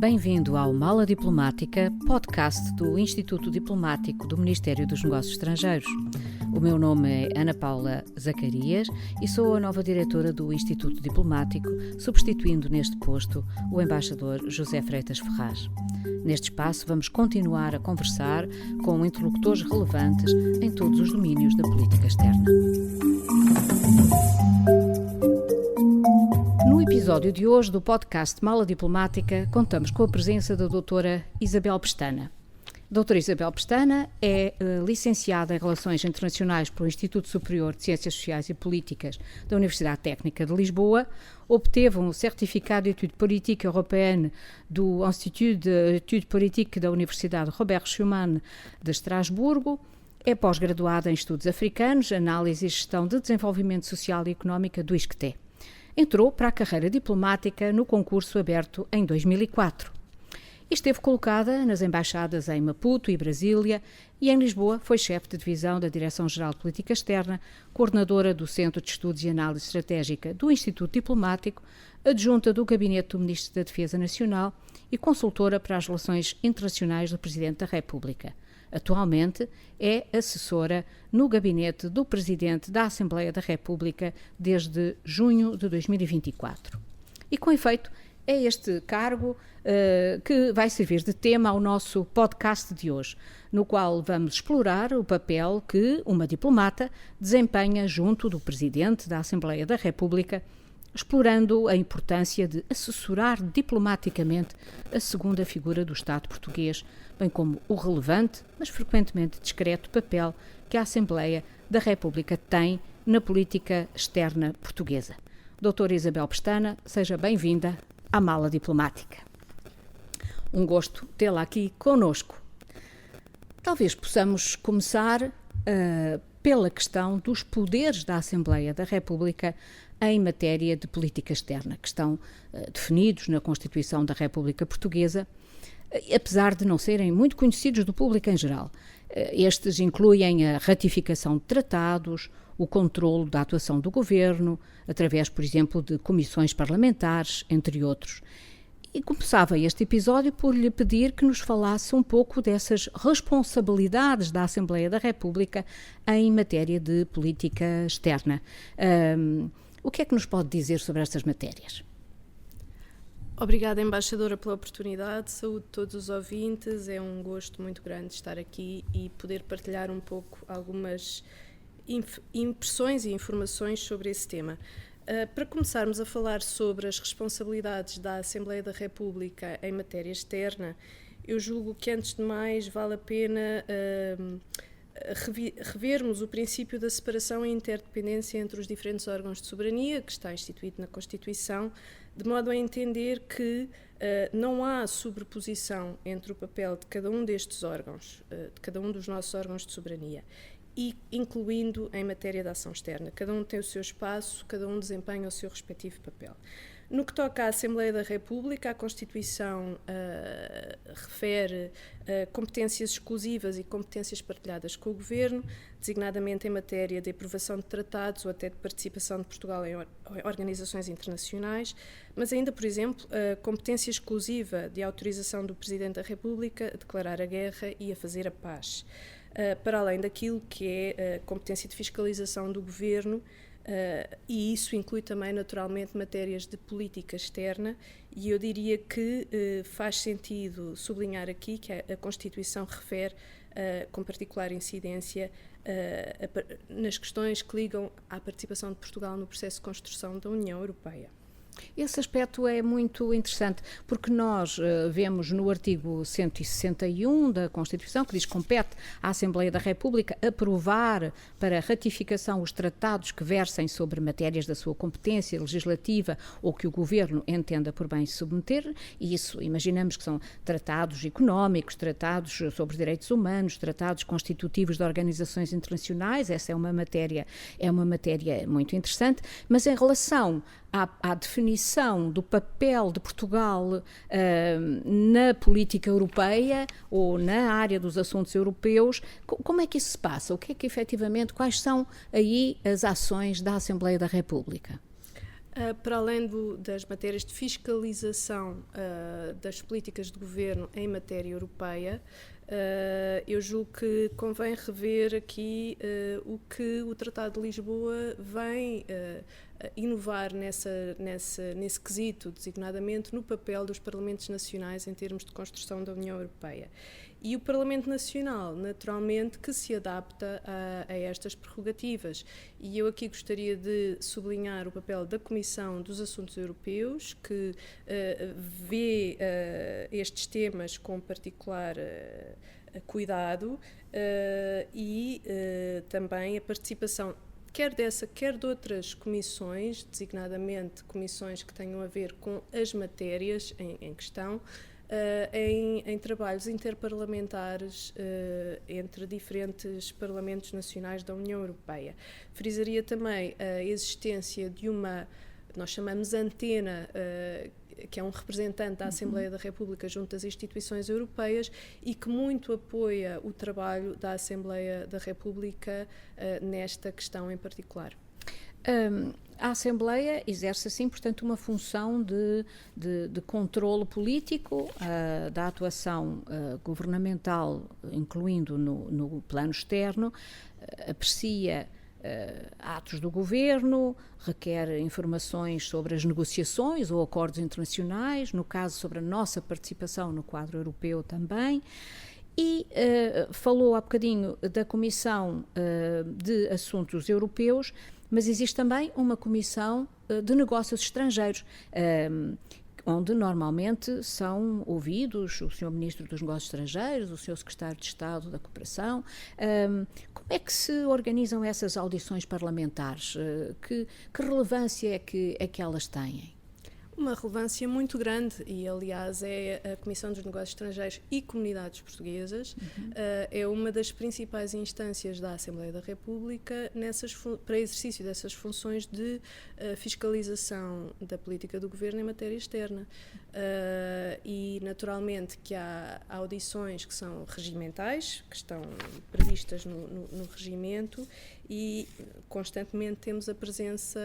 Bem-vindo ao Mala Diplomática, podcast do Instituto Diplomático do Ministério dos Negócios Estrangeiros. O meu nome é Ana Paula Zacarias e sou a nova diretora do Instituto Diplomático, substituindo neste posto o embaixador José Freitas Ferraz. Neste espaço vamos continuar a conversar com interlocutores relevantes em todos os domínios da política externa. No episódio de hoje do podcast Mala Diplomática, contamos com a presença da doutora Isabel Pestana. A doutora Isabel Pestana é licenciada em Relações Internacionais pelo Instituto Superior de Ciências Sociais e Políticas da Universidade Técnica de Lisboa, obteve um certificado de Études Politiques Européennes do Institut d'Études Politiques da Universidade Robert Schuman de Estrasburgo, é pós-graduada em Estudos Africanos, Análise e Gestão de Desenvolvimento Social e Económica do ISCTE. Entrou para a carreira diplomática no concurso aberto em 2004. Esteve colocada nas embaixadas em Maputo e Brasília e em Lisboa foi chefe de divisão da Direção-Geral de Política Externa, coordenadora do Centro de Estudos e Análise Estratégica do Instituto Diplomático, adjunta do Gabinete do Ministro da Defesa Nacional e consultora para as relações internacionais do Presidente da República. Atualmente é assessora no gabinete do Presidente da Assembleia da República desde junho de 2024. E com efeito, é este cargo que vai servir de tema ao nosso podcast de hoje, no qual vamos explorar o papel que uma diplomata desempenha junto do Presidente da Assembleia da República, explorando a importância de assessorar diplomaticamente a segunda figura do Estado português, bem como o relevante, mas frequentemente discreto papel que a Assembleia da República tem na política externa portuguesa. Doutora Isabel Pestana, seja bem-vinda à Mala Diplomática. Um gosto tê-la aqui conosco. Talvez possamos começar pela questão dos poderes da Assembleia da República em matéria de política externa, que estão definidos na Constituição da República Portuguesa, apesar de não serem muito conhecidos do público em geral. Estes incluem a ratificação de tratados, o controlo da atuação do governo, através, por exemplo, de comissões parlamentares, entre outros. E começava este episódio por lhe pedir que nos falasse um pouco dessas responsabilidades da Assembleia da República em matéria de política externa. O que é que nos pode dizer sobre estas matérias? Obrigada, embaixadora, pela oportunidade. Saúde a todos os ouvintes. É um gosto muito grande estar aqui e poder partilhar um pouco algumas impressões e informações sobre esse tema. Para começarmos a falar sobre as responsabilidades da Assembleia da República em matéria externa, eu julgo que, antes de mais, vale a pena revermos o princípio da separação e interdependência entre os diferentes órgãos de soberania, que está instituído na Constituição, de modo a entender que não há sobreposição entre o papel de cada um destes órgãos, de cada um dos nossos órgãos de soberania, e incluindo em matéria de ação externa. Cada um tem o seu espaço, cada um desempenha o seu respectivo papel. No que toca à Assembleia da República, a Constituição refere competências exclusivas e competências partilhadas com o Governo, designadamente em matéria de aprovação de tratados ou até de participação de Portugal em organizações internacionais, mas ainda, por exemplo, a competência exclusiva de autorização do Presidente da República a declarar a guerra e a fazer a paz. Para além daquilo que é a competência de fiscalização do Governo, e isso inclui também, naturalmente, matérias de política externa, e eu diria que faz sentido sublinhar aqui que a Constituição refere com particular incidência nas questões que ligam à participação de Portugal no processo de construção da União Europeia. Esse aspecto é muito interessante, porque nós vemos no artigo 161 da Constituição, que diz que compete à Assembleia da República aprovar para ratificação os tratados que versem sobre matérias da sua competência legislativa ou que o Governo entenda por bem submeter, e isso imaginamos que são tratados económicos, tratados sobre direitos humanos, tratados constitutivos de organizações internacionais. Essa é uma matéria muito interessante, mas em relação à definição do papel de Portugal na política europeia ou na área dos assuntos europeus, como é que isso se passa? O que é que efetivamente, quais são aí as ações da Assembleia da República? Para além das matérias de fiscalização das políticas de governo em matéria europeia, eu julgo que convém rever aqui o que o Tratado de Lisboa vem inovar nesse quesito, designadamente no papel dos Parlamentos Nacionais em termos de construção da União Europeia. E o Parlamento Nacional, naturalmente, que se adapta a estas prerrogativas. E eu aqui gostaria de sublinhar o papel da Comissão dos Assuntos Europeus, que vê estes temas com particular cuidado e também a participação quer dessa, quer de outras comissões, designadamente comissões que tenham a ver com as matérias em questão, em trabalhos interparlamentares entre diferentes parlamentos nacionais da União Europeia. Frisaria também a existência de uma, nós chamamos antena, que é um representante da Assembleia da República junto às instituições europeias e que muito apoia o trabalho da Assembleia da República nesta questão em particular. A Assembleia exerce, assim, portanto, uma função de controlo político da atuação governamental, incluindo no plano externo, aprecia atos do governo, requer informações sobre as negociações ou acordos internacionais, no caso sobre a nossa participação no quadro europeu também. E falou há bocadinho da Comissão de Assuntos Europeus, mas existe também uma Comissão de Negócios Estrangeiros, onde normalmente são ouvidos o Sr. Ministro dos Negócios Estrangeiros, o Sr. Secretário de Estado da Cooperação. Como é que se organizam essas audições parlamentares? Que relevância é que elas têm? Uma relevância muito grande e, aliás, é a Comissão dos Negócios Estrangeiros e Comunidades Portuguesas, é uma das principais instâncias da Assembleia da República para exercício dessas funções de fiscalização da política do Governo em matéria externa. E, naturalmente, que há audições que são regimentais, que estão previstas no regimento, e constantemente temos a presença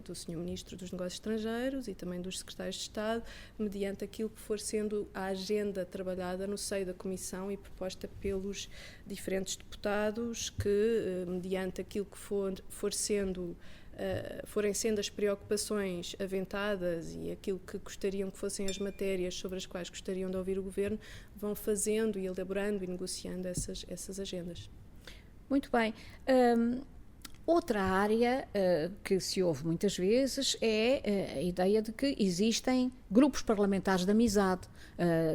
do Sr. Ministro dos Negócios Estrangeiros e também dos Secretários de Estado, mediante aquilo que for sendo a agenda trabalhada no seio da Comissão e proposta pelos diferentes deputados, que, mediante aquilo que forem sendo as preocupações aventadas e aquilo que gostariam que fossem as matérias sobre as quais gostariam de ouvir o Governo, vão fazendo e elaborando e negociando essas agendas. Muito bem. Outra área que se ouve muitas vezes é a ideia de que existem grupos parlamentares de amizade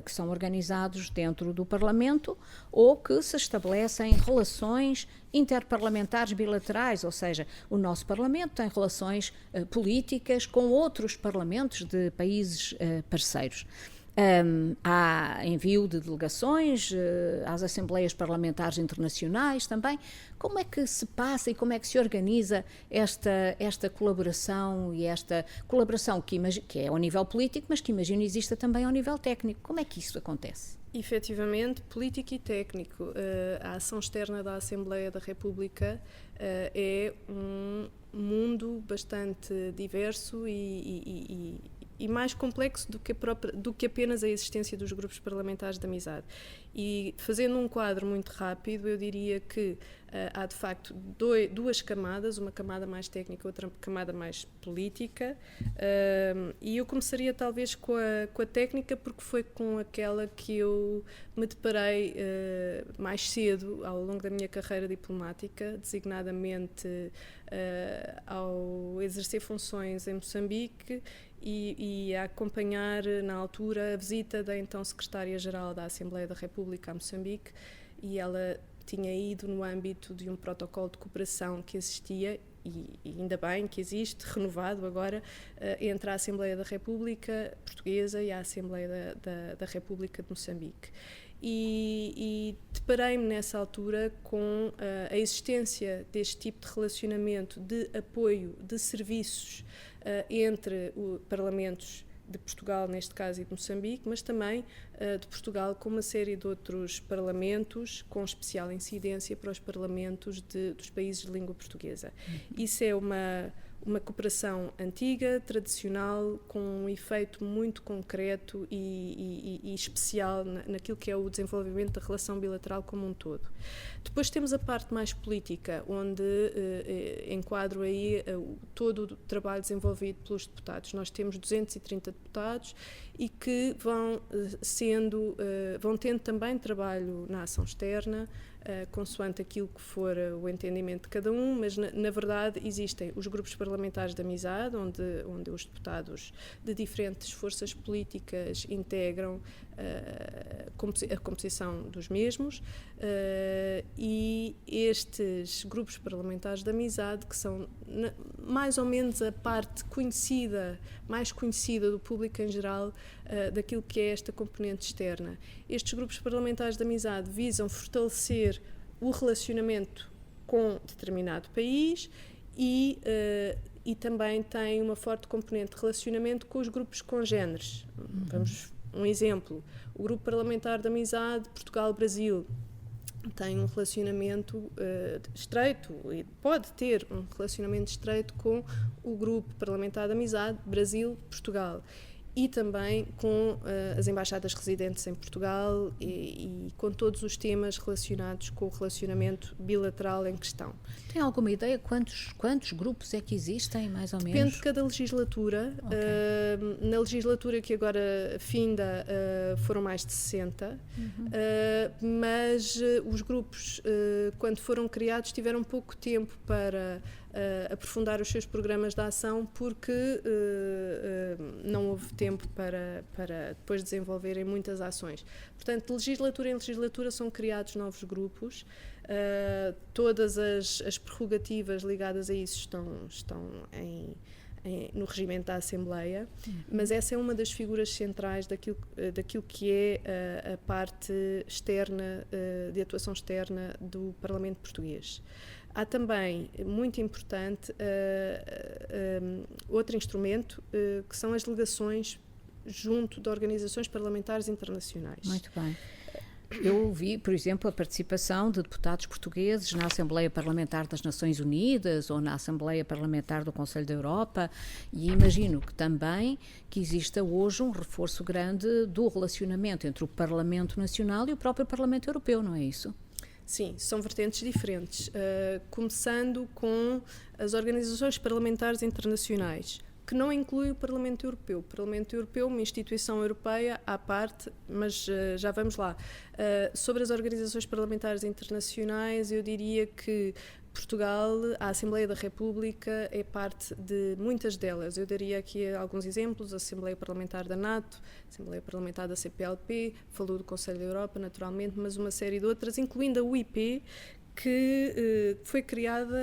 que são organizados dentro do Parlamento ou que se estabelecem relações interparlamentares bilaterais, ou seja, o nosso Parlamento tem relações políticas com outros parlamentos de países parceiros. Há envio de delegações às Assembleias Parlamentares Internacionais também. Como é que se passa e como é que se organiza esta colaboração e esta colaboração que é ao nível político, mas que imagino exista também ao nível técnico? Como é que isso acontece? Efetivamente, político e técnico. A ação externa da Assembleia da República é um mundo bastante diverso e mais complexo do que apenas a existência dos grupos parlamentares de amizade. E fazendo um quadro muito rápido, eu diria que há de facto duas camadas, uma camada mais técnica, outra camada mais política, e eu começaria talvez com a técnica, porque foi com aquela que eu me deparei mais cedo ao longo da minha carreira diplomática, designadamente ao exercer funções em Moçambique e a acompanhar na altura a visita da então Secretária-Geral da Assembleia da República a Moçambique, e ela tinha ido no âmbito de um protocolo de cooperação que existia, e ainda bem que existe, renovado agora, entre a Assembleia da República Portuguesa e a Assembleia da República de Moçambique. E deparei-me nessa altura com a existência deste tipo de relacionamento de apoio de serviços entre parlamentos de Portugal, neste caso, e de Moçambique, mas também de Portugal com uma série de outros parlamentos, com especial incidência para os parlamentos dos países de língua portuguesa. Isso é uma cooperação antiga, tradicional, com um efeito muito concreto e especial naquilo que é o desenvolvimento da relação bilateral como um todo. Depois temos a parte mais política, onde enquadro aí todo o trabalho desenvolvido pelos deputados. Nós temos 230 deputados e que vão tendo também trabalho na ação externa, consoante aquilo que for o entendimento de cada um, mas na verdade existem os grupos parlamentares de amizade, onde os deputados de diferentes forças políticas integram a composição dos mesmos, e estes grupos parlamentares de amizade, que são mais ou menos a parte mais conhecida do público em geral, daquilo que é esta componente externa. Estes grupos parlamentares de amizade visam fortalecer o relacionamento com determinado país e também têm uma forte componente de relacionamento com os grupos congêneres. Vamos um exemplo: o grupo parlamentar de amizade Portugal-Brasil tem um relacionamento estreito, e pode ter um relacionamento estreito com o grupo parlamentar de amizade Brasil-Portugal, e também com as embaixadas residentes em Portugal e com todos os temas relacionados com o relacionamento bilateral em questão. Tem alguma ideia quantos grupos é que existem, mais ou menos? Depende de cada legislatura. Okay. Na legislatura que agora finda foram mais de 60, mas os grupos, quando foram criados, tiveram pouco tempo para aprofundar os seus programas de ação, porque não houve tempo para depois desenvolverem muitas ações. Portanto, de legislatura em legislatura são criados novos grupos. Todas as prerrogativas ligadas a isso estão no regimento da Assembleia, mas essa é uma das figuras centrais daquilo que é a parte externa, de atuação externa do Parlamento português. Há também, muito importante, outro instrumento, que são as delegações junto de organizações parlamentares internacionais. Muito bem. Eu vi, por exemplo, a participação de deputados portugueses na Assembleia Parlamentar das Nações Unidas ou na Assembleia Parlamentar do Conselho da Europa, e imagino que também que exista hoje um reforço grande do relacionamento entre o Parlamento Nacional e o próprio Parlamento Europeu, não é isso? Sim, são vertentes diferentes, começando com as organizações parlamentares internacionais, que não inclui o Parlamento Europeu. O Parlamento Europeu é uma instituição europeia à parte, mas já vamos lá. Sobre as organizações parlamentares internacionais, eu diria que Portugal, a Assembleia da República, é parte de muitas delas. Eu daria aqui alguns exemplos: a Assembleia Parlamentar da NATO, a Assembleia Parlamentar da CPLP, falou do Conselho da Europa, naturalmente, mas uma série de outras, incluindo a UIP, que foi criada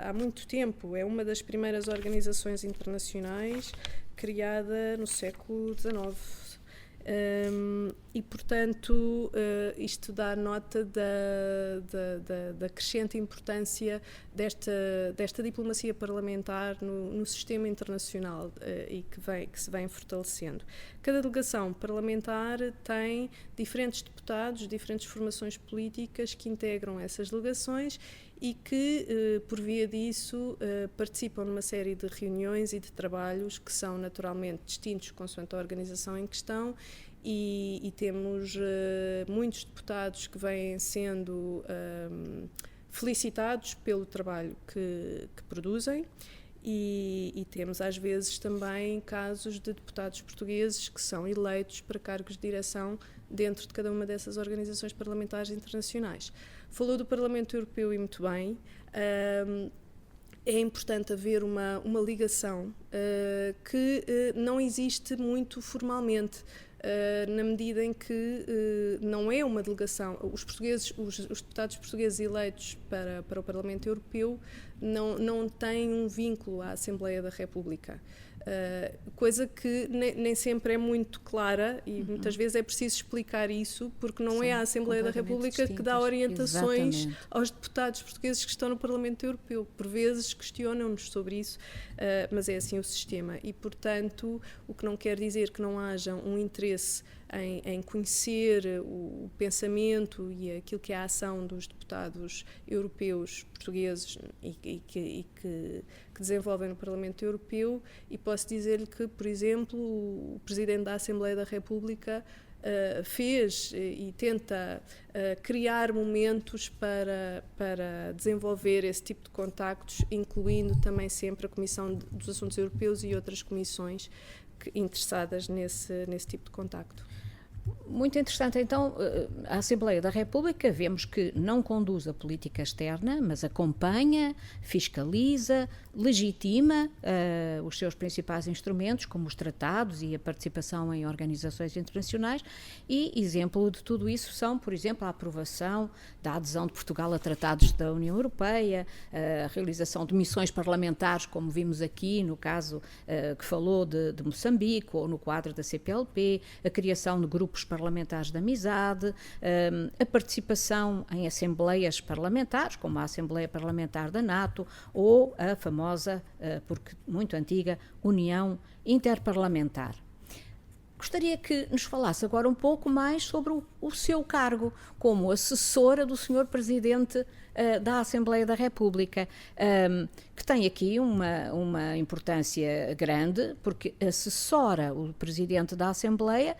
há muito tempo. É uma das primeiras organizações internacionais criada no século XIX. E, portanto, isto dá nota da crescente importância desta diplomacia parlamentar no sistema internacional e que se vem fortalecendo. Cada delegação parlamentar tem diferentes deputados, diferentes formações políticas que integram essas delegações e que, por via disso, participam numa série de reuniões e de trabalhos que são naturalmente distintos consoante a organização em questão, e temos muitos deputados que vêm sendo felicitados pelo trabalho que produzem, e temos às vezes também casos de deputados portugueses que são eleitos para cargos de direção dentro de cada uma dessas organizações parlamentares internacionais. Falou do Parlamento Europeu, e muito bem. É importante haver uma ligação que não existe muito formalmente, na medida em que não é uma delegação. Os deputados portugueses eleitos para o Parlamento Europeu não têm um vínculo à Assembleia da República. Coisa que nem sempre é muito clara, e muitas vezes é preciso explicar isso, porque não é a Assembleia da República que dá orientações aos deputados portugueses que estão no Parlamento Europeu. Por vezes questionam-nos sobre isso, mas é assim o sistema, e, portanto, o que não quer dizer que não haja um interesse em conhecer o pensamento e aquilo que é a ação dos deputados europeus, portugueses, e que desenvolvem no Parlamento Europeu, e posso dizer-lhe que, por exemplo, o Presidente da Assembleia da República fez e tenta criar momentos para desenvolver esse tipo de contactos, incluindo também sempre a Comissão dos Assuntos Europeus e outras comissões interessadas nesse tipo de contacto. Muito interessante, então, a Assembleia da República, vemos que não conduz a política externa, mas acompanha, fiscaliza, legitima os seus principais instrumentos, como os tratados e a participação em organizações internacionais, e exemplo de tudo isso são, por exemplo, a aprovação da adesão de Portugal a tratados da União Europeia, a realização de missões parlamentares, como vimos aqui no caso que falou de Moçambique, ou no quadro da CPLP, a criação de grupos parlamentares de amizade, a participação em assembleias parlamentares, como a Assembleia Parlamentar da NATO, ou a famosa, porque muito antiga, União Interparlamentar. Gostaria que nos falasse agora um pouco mais sobre o seu cargo como assessora do Sr. Presidente da Assembleia da República, que tem aqui uma importância grande, porque assessora o Presidente da Assembleia.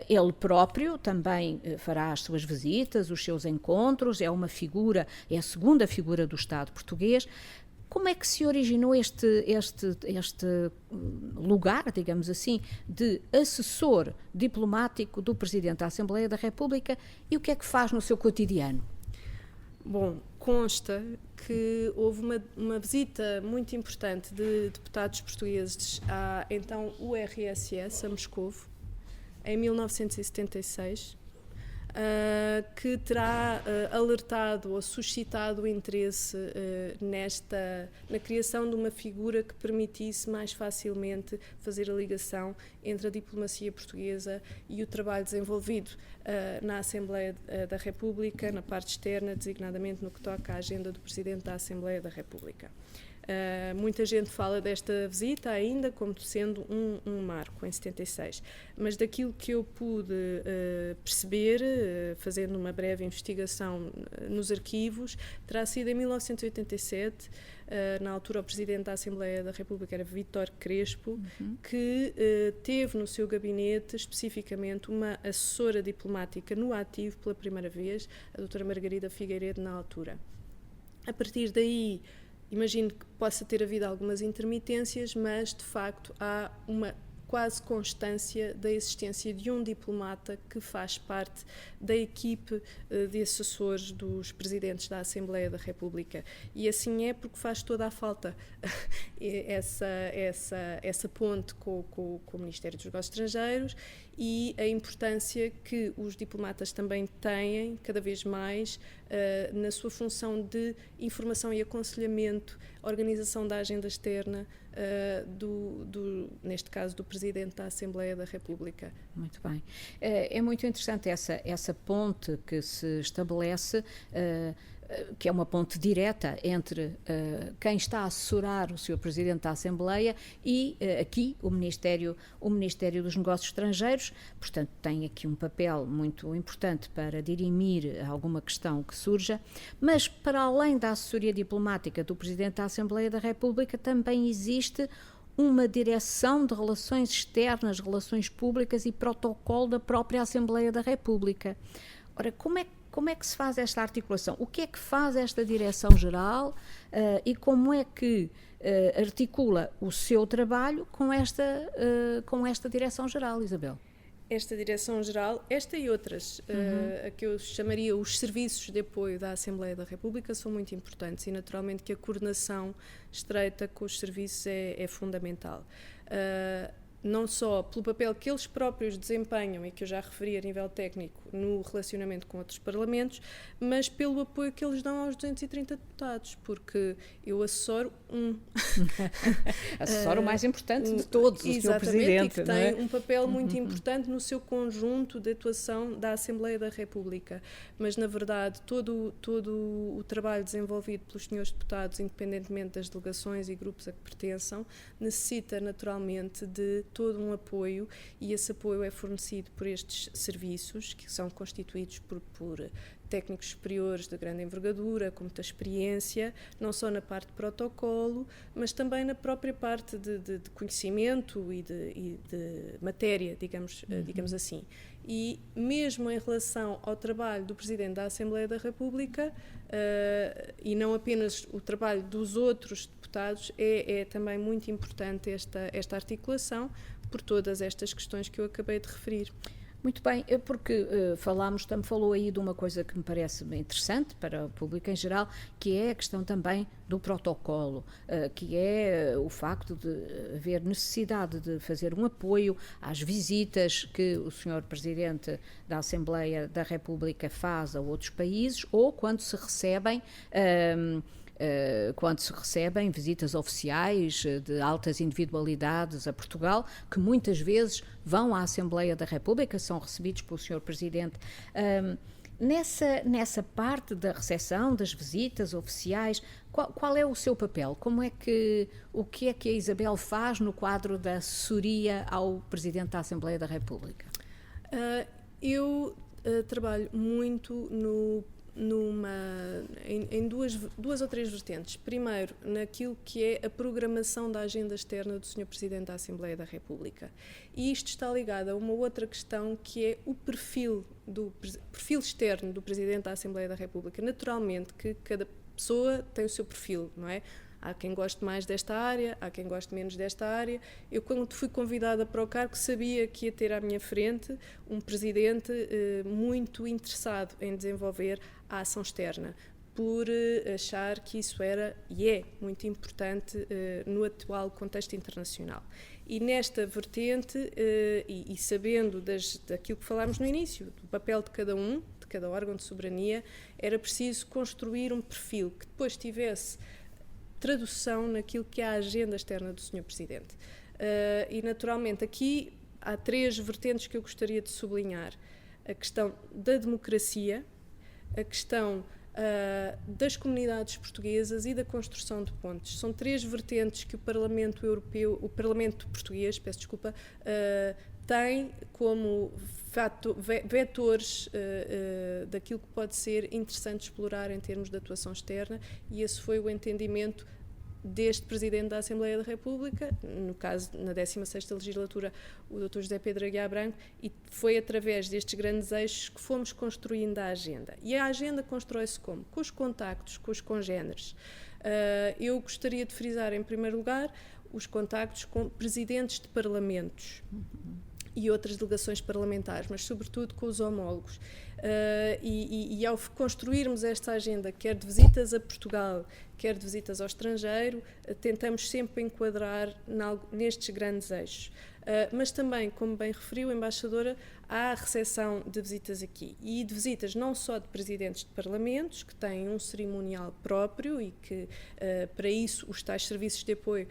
Ele próprio também fará as suas visitas, os seus encontros, é a segunda figura do Estado português. Como é que se originou este lugar, digamos assim, de assessor diplomático do Presidente da Assembleia da República, e o que é que faz no seu cotidiano? Bom, consta que houve uma visita muito importante de deputados portugueses à então URSS, a Moscovo, em 1976, que terá alertado ou suscitado o interesse na criação de uma figura que permitisse mais facilmente fazer a ligação entre a diplomacia portuguesa e o trabalho desenvolvido na Assembleia da República, na parte externa, designadamente no que toca à agenda do Presidente da Assembleia da República. Muita gente fala desta visita ainda como sendo um marco, em 76, mas daquilo que eu pude perceber, fazendo uma breve investigação nos arquivos, terá sido em 1987, na altura o Presidente da Assembleia da República era Vítor Crespo, que teve no seu gabinete especificamente uma assessora diplomática no ativo pela primeira vez, a doutora Margarida Figueiredo, na altura. A partir daí, imagino que possa ter havido algumas intermitências, mas de facto há uma quase constância da existência de um diplomata que faz parte da equipe de assessores dos presidentes da Assembleia da República. E assim é porque faz toda a falta essa ponte com o Ministério dos Negócios Estrangeiros e a importância que os diplomatas também têm, cada vez mais, na sua função de informação e aconselhamento, organização da agenda externa, neste caso, do Presidente da Assembleia da República. Muito bem. É muito interessante essa ponte que se estabelece, que é uma ponte direta entre quem está a assessorar o Sr. Presidente da Assembleia e aqui o Ministério dos Negócios Estrangeiros. Portanto, tem aqui um papel muito importante para dirimir alguma questão que surja, mas para além da assessoria diplomática do Presidente da Assembleia da República, também existe uma direção de relações externas, relações públicas e protocolo da própria Assembleia da República. Ora, como é que se faz esta articulação? O que é que faz esta Direção-Geral e como é que articula o seu trabalho com esta Direção-Geral, Isabel? Esta Direção-Geral, esta e outras, a que eu chamaria os serviços de apoio da Assembleia da República, são muito importantes e naturalmente que a coordenação estreita com os serviços é fundamental. Não só pelo papel que eles próprios desempenham e que eu já referi a nível técnico no relacionamento com outros parlamentos, mas pelo apoio que eles dão aos 230 deputados, porque eu assessoro assessoro o mais importante de todos, o Sr. Presidente. E que tem um papel muito importante no seu conjunto de atuação da Assembleia da República. Mas, na verdade, todo o trabalho desenvolvido pelos senhores deputados, independentemente das delegações e grupos a que pertençam, necessita naturalmente de todo um apoio, e esse apoio é fornecido por estes serviços, que são constituídos por técnicos superiores de grande envergadura, com muita experiência, não só na parte de protocolo, mas também na própria parte de conhecimento e de matéria, digamos assim. E mesmo em relação ao trabalho do Presidente da Assembleia da República, e não apenas o trabalho dos outros deputados, é também muito importante esta articulação por todas estas questões que eu acabei de referir. Muito bem, porque falou aí de uma coisa que me parece interessante para o público em geral, que é a questão também do protocolo, que é o facto de haver necessidade de fazer um apoio às visitas que o Sr. Presidente da Assembleia da República faz a outros países, ou quando se recebem visitas oficiais de altas individualidades a Portugal, que muitas vezes vão à Assembleia da República, são recebidos pelo Sr. Presidente. Nessa parte da recepção, das visitas oficiais, qual é o seu papel? O que é que a Isabel faz no quadro da assessoria ao Presidente da Assembleia da República? Eu trabalho muito em duas ou três vertentes. Primeiro, naquilo que é a programação da agenda externa do Sr. Presidente da Assembleia da República. E isto está ligado a uma outra questão, que é o perfil externo do Presidente da Assembleia da República. Naturalmente que cada pessoa tem o seu perfil, não é? Há quem goste mais desta área, há quem goste menos desta área. Eu, quando fui convidada para o cargo, sabia que ia ter à minha frente um presidente muito interessado em desenvolver a ação externa, por achar que isso era e é muito importante no atual contexto internacional. E nesta vertente, e sabendo daquilo que falámos no início, do papel de cada órgão de soberania, era preciso construir um perfil que depois tivesse tradução naquilo que é a agenda externa do Sr. Presidente. E, naturalmente, aqui há três vertentes que eu gostaria de sublinhar. A questão da democracia, a questão das comunidades portuguesas e da construção de pontes. São três vertentes que o Parlamento português, tem como vetores daquilo que pode ser interessante explorar em termos de atuação externa, e esse foi o entendimento deste Presidente da Assembleia da República, no caso, na 16ª legislatura, o Dr. José Pedro Aguiar Branco, e foi através destes grandes eixos que fomos construindo a agenda. E a agenda constrói-se como? Com os contactos, com os congéneres. Eu gostaria de frisar, em primeiro lugar, os contactos com presidentes de parlamentos e outras delegações parlamentares, mas sobretudo com os homólogos. E ao construirmos esta agenda, quer de visitas a Portugal, quer de visitas ao estrangeiro, tentamos sempre enquadrar nestes grandes eixos. Mas também, como bem referiu a embaixadora, há a recepção de visitas aqui, e de visitas não só de presidentes de parlamentos, que têm um cerimonial próprio e que, para isso, os tais serviços de apoio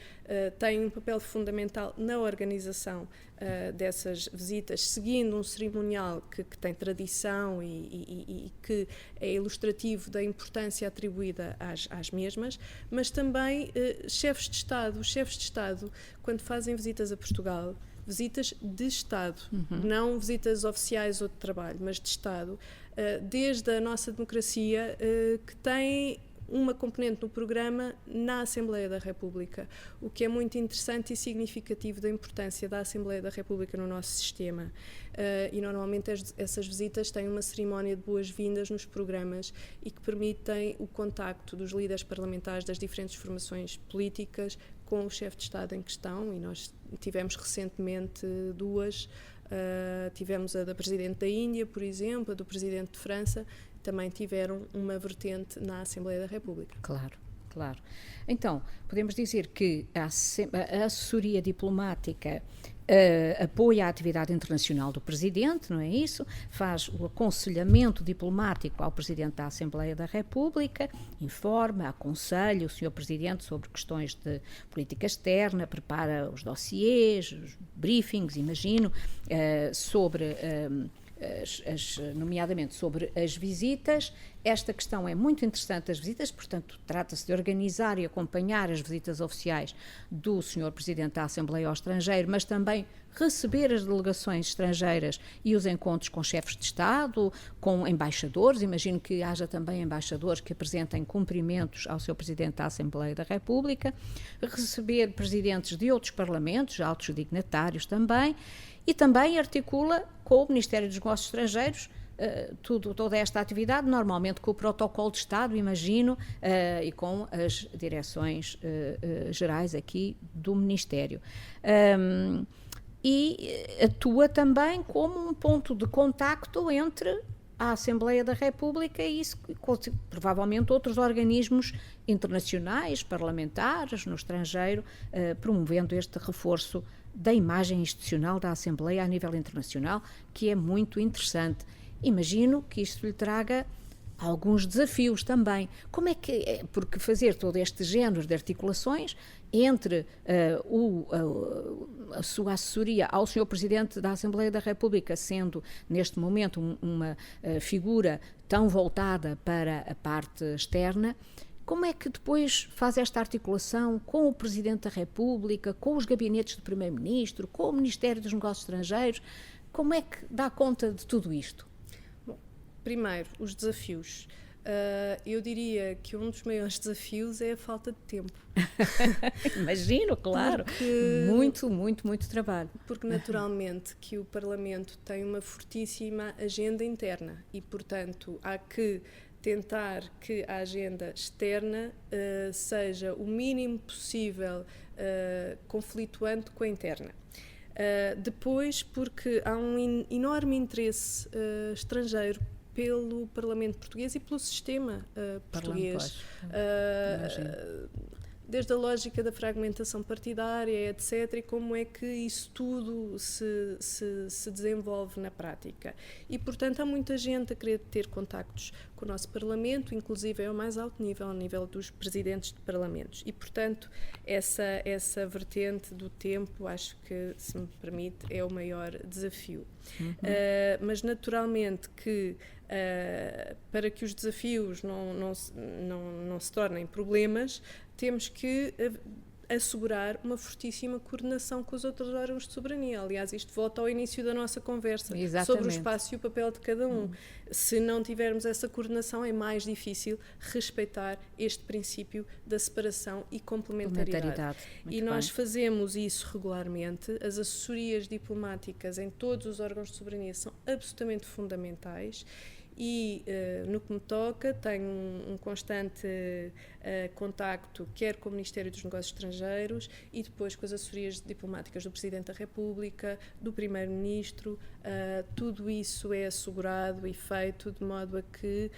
têm um papel fundamental na organização dessas visitas, seguindo um cerimonial que tem tradição e que é ilustrativo da importância atribuída às mesmas, mas também chefes de Estado, quando fazem visitas a Portugal, visitas de Estado, não visitas oficiais ou de trabalho, mas de Estado, desde a nossa democracia, que tem uma componente no programa na Assembleia da República, o que é muito interessante e significativo da importância da Assembleia da República no nosso sistema. E normalmente essas visitas têm uma cerimónia de boas-vindas nos programas e que permitem o contacto dos líderes parlamentares das diferentes formações políticas com o chefe de Estado em questão, e nós tivemos recentemente duas. Tivemos a da Presidente da Índia, por exemplo, a do Presidente de França, também tiveram uma vertente na Assembleia da República. Claro. Então, podemos dizer que a assessoria diplomática apoia a atividade internacional do Presidente, não é isso? Faz o aconselhamento diplomático ao Presidente da Assembleia da República, informa, aconselha o Sr. Presidente sobre questões de política externa, prepara os dossiês, os briefings, imagino, sobre nomeadamente sobre as visitas. Esta questão é muito interessante, as visitas, portanto, trata-se de organizar e acompanhar as visitas oficiais do Sr. Presidente da Assembleia ao estrangeiro, mas também receber as delegações estrangeiras e os encontros com chefes de Estado, com embaixadores. Imagino que haja também embaixadores que apresentem cumprimentos ao Sr. Presidente da Assembleia da República, receber presidentes de outros parlamentos, altos dignatários também, e também articula com o Ministério dos Negócios Estrangeiros toda esta atividade, normalmente com o protocolo de Estado, imagino, e com as direções gerais aqui do Ministério. E atua também como um ponto de contacto entre a Assembleia da República e isso, provavelmente outros organismos internacionais, parlamentares, no estrangeiro, promovendo este reforço da imagem institucional da Assembleia a nível internacional, que é muito interessante. Imagino que isto lhe traga alguns desafios também. Como é que é? Porque fazer todo este género de articulações entre a sua assessoria ao Sr. Presidente da Assembleia da República, sendo neste momento uma figura tão voltada para a parte externa, como é que depois faz esta articulação com o Presidente da República, com os gabinetes do Primeiro-Ministro, com o Ministério dos Negócios Estrangeiros? Como é que dá conta de tudo isto? Bom, primeiro, os desafios. Eu diria que um dos maiores desafios é a falta de tempo. Imagino, claro. Muito trabalho. Porque, naturalmente, que o Parlamento tem uma fortíssima agenda interna e, portanto, há que tentar que a agenda externa seja o mínimo possível conflituante com a interna. Depois, porque há um enorme interesse estrangeiro pelo Parlamento português e pelo sistema português. Desde a lógica da fragmentação partidária, etc., e como é que isso tudo se desenvolve na prática. E, portanto, há muita gente a querer ter contactos com o nosso Parlamento, inclusive ao mais alto nível, ao nível dos presidentes de parlamentos. E, portanto, essa vertente do tempo, acho que, se me permite, é o maior desafio. Mas, naturalmente, que para que os desafios não se tornem problemas, temos que assegurar uma fortíssima coordenação com os outros órgãos de soberania. Aliás, isto volta ao início da nossa conversa. Exatamente. Sobre o espaço e o papel de cada um. Se não tivermos essa coordenação, é mais difícil respeitar este princípio da separação e complementaridade. E nós fazemos isso regularmente. As assessorias diplomáticas em todos os órgãos de soberania são absolutamente fundamentais. E, no que me toca, tenho um constante contacto, quer com o Ministério dos Negócios Estrangeiros e depois com as assessorias diplomáticas do Presidente da República, do Primeiro-Ministro. Tudo isso é assegurado e feito de modo a que,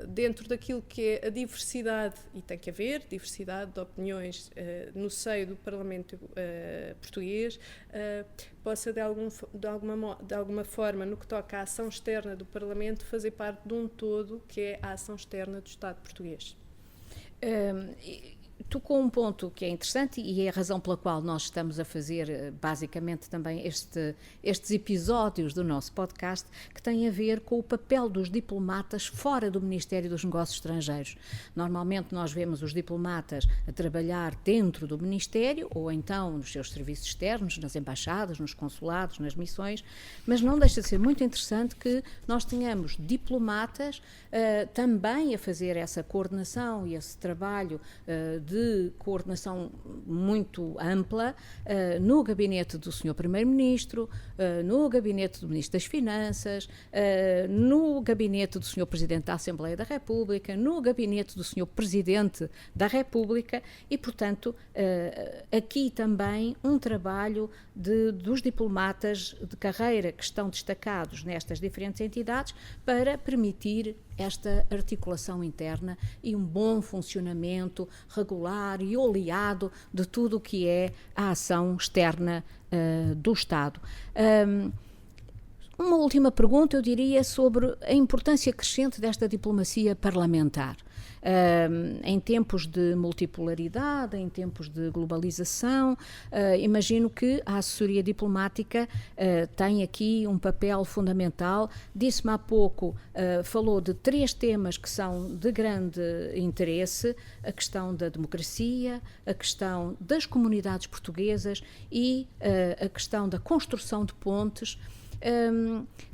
dentro daquilo que é a diversidade, e tem que haver diversidade de opiniões no seio do Parlamento português, possa de alguma forma, no que toca à ação externa do Parlamento, fazer parte de um todo que é a ação externa do Estado português. Tocou um ponto que é interessante e é a razão pela qual nós estamos a fazer basicamente também estes episódios do nosso podcast, que tem a ver com o papel dos diplomatas fora do Ministério dos Negócios Estrangeiros. Normalmente nós vemos os diplomatas a trabalhar dentro do Ministério ou então nos seus serviços externos, nas embaixadas, nos consulados, nas missões, mas não deixa de ser muito interessante que nós tenhamos diplomatas também a fazer essa coordenação e esse trabalho de coordenação muito ampla no gabinete do Sr. Primeiro-Ministro, no gabinete do Ministro das Finanças, no gabinete do Sr. Presidente da Assembleia da República, no gabinete do Sr. Presidente da República e, portanto, aqui também um trabalho dos diplomatas de carreira que estão destacados nestas diferentes entidades para permitir esta articulação interna e um bom funcionamento regular e oleado de tudo o que é a ação externa do Estado. Uma última pergunta, eu diria, sobre a importância crescente desta diplomacia parlamentar. Em tempos de multipolaridade, em tempos de globalização, imagino que a assessoria diplomática tem aqui um papel fundamental. Disse-me há pouco, falou de 3 temas que são de grande interesse: a questão da democracia, a questão das comunidades portuguesas e a questão da construção de pontes.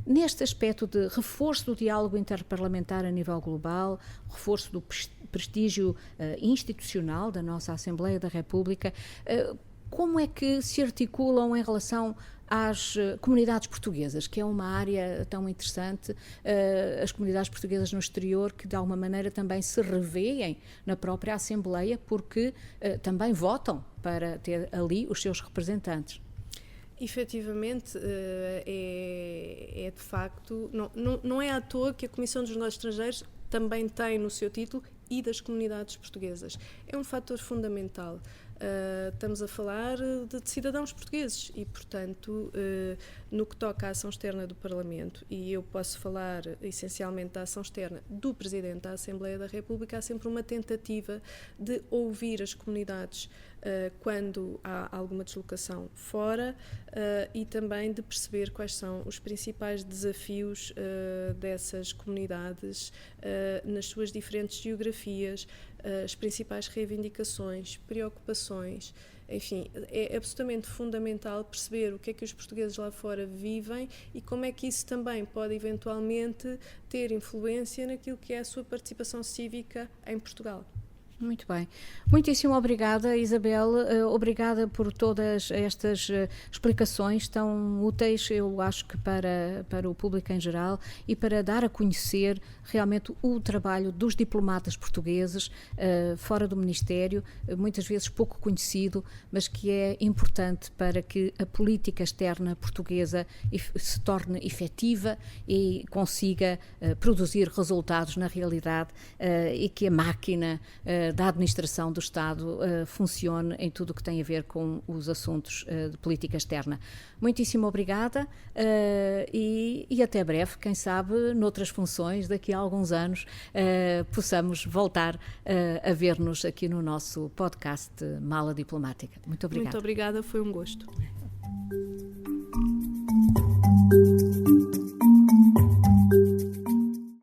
Neste aspecto de reforço do diálogo interparlamentar a nível global, reforço do prestígio institucional da nossa Assembleia da República, como é que se articulam em relação às comunidades portuguesas, que é uma área tão interessante, as comunidades portuguesas no exterior, que de alguma maneira também se revêem na própria Assembleia, porque também votam para ter ali os seus representantes? Efetivamente, é de facto, não é à toa que a Comissão dos Negócios Estrangeiros também tem no seu título "e das comunidades portuguesas". É um fator fundamental. Estamos a falar de cidadãos portugueses e, portanto, no que toca à ação externa do Parlamento, e eu posso falar essencialmente da ação externa do Presidente da Assembleia da República, há sempre uma tentativa de ouvir as comunidades quando há alguma deslocação fora e também de perceber quais são os principais desafios dessas comunidades nas suas diferentes geografias, as principais reivindicações, preocupações. Enfim, é absolutamente fundamental perceber o que é que os portugueses lá fora vivem e como é que isso também pode eventualmente ter influência naquilo que é a sua participação cívica em Portugal. Muito bem. Muitíssimo obrigada, Isabel. Obrigada por todas estas explicações tão úteis, eu acho que para o público em geral, e para dar a conhecer realmente o trabalho dos diplomatas portugueses fora do Ministério, muitas vezes pouco conhecido, mas que é importante para que a política externa portuguesa se torne efetiva e consiga produzir resultados na realidade e que a máquina da administração do Estado funcione em tudo o que tem a ver com os assuntos de política externa. Muitíssimo obrigada e até breve, quem sabe, noutras funções, daqui a alguns anos, possamos voltar a ver-nos aqui no nosso podcast Mala Diplomática. Muito obrigada. Muito obrigada, foi um gosto.